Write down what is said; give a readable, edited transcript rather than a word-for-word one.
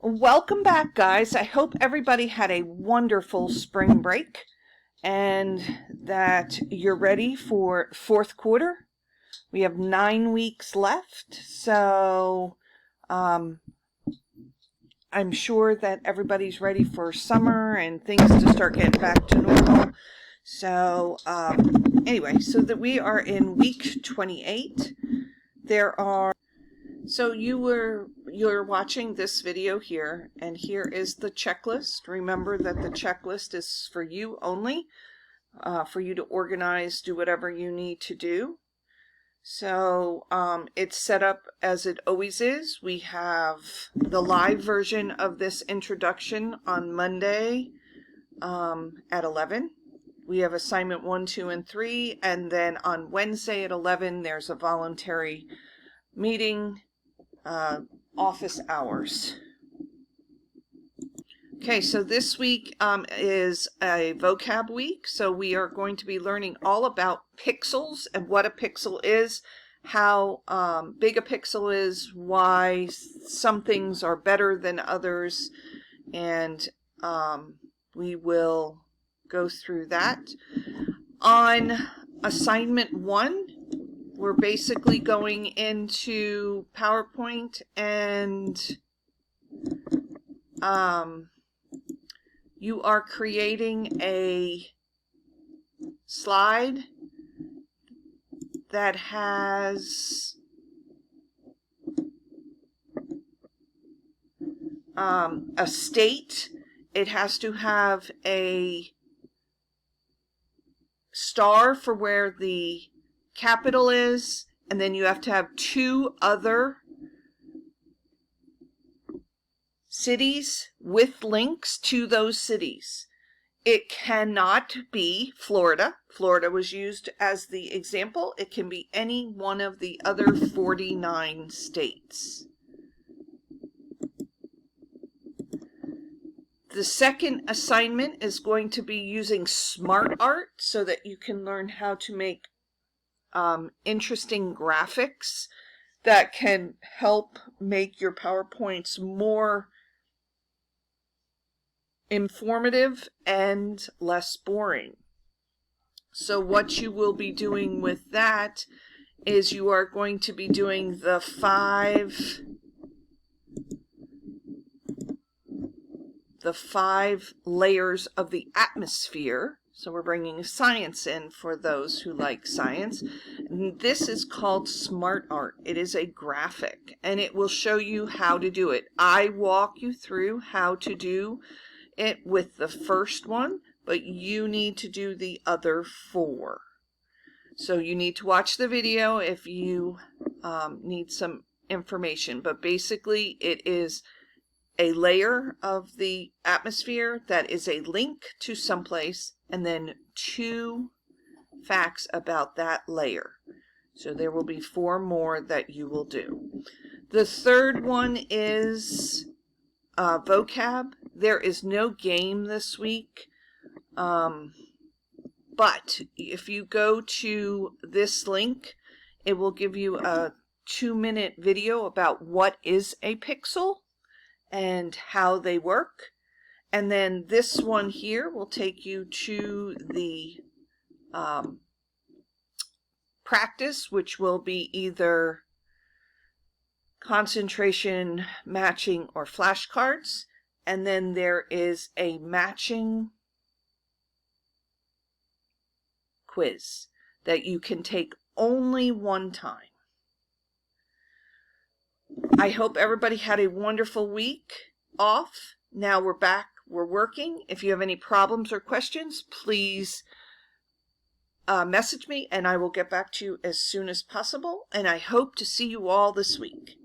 Welcome back, guys. I hope everybody had a wonderful spring break and that you're ready for fourth quarter. We have 9 weeks left, so I'm sure that everybody's ready for summer and things to start getting back to normal. So anyway, so that we are in week 28. So you're watching this video here, and here is the checklist. Remember that the checklist is for you only, for you to organize, do whatever you need to do. So it's set up as it always is. We have the live version of this introduction on Monday at 11. We have assignment 1, 2, and 3, and then on Wednesday at 11 there's a voluntary meeting, office hours. Okay, so this week is a vocab week, so we are going to be learning all about pixels and what a pixel is, how big a pixel is, why some things are better than others, and we will go through that. On assignment 1, we're basically going into PowerPoint and you are creating a slide that has a state. It has to have a star for where the capital is, and then you have to have 2 other cities with links to those cities. It cannot be Florida. Florida was used as the example. It can be any one of the other 49 states. The second assignment is going to be using SmartArt so that you can learn how to make interesting graphics that can help make your PowerPoints more informative and less boring. So what you will be doing with that is you are going to be doing the 5 layers of the atmosphere. So we're bringing science in for those who like science. And this is called SmartArt. It is a graphic, and it will show you how to do it. I walk you through how to do it with the first one, but you need to do the other 4. So you need to watch the video if you need some information. But basically it is a layer of the atmosphere that is a link to someplace, and then 2 facts about that layer. So there will be 4 more that you will do. The third one is vocab. There is no game this week, but if you go to this link, it will give you a 2-minute video about what is a pixel and how they work. And then this one here will take you to the practice, which will be either concentration, matching, or flashcards. And then there is a matching quiz that you can take only one time. I hope everybody had a wonderful week off. Now we're back, we're working. If you have any problems or questions, please message me and I will get back to you as soon as possible. And I hope to see you all this week.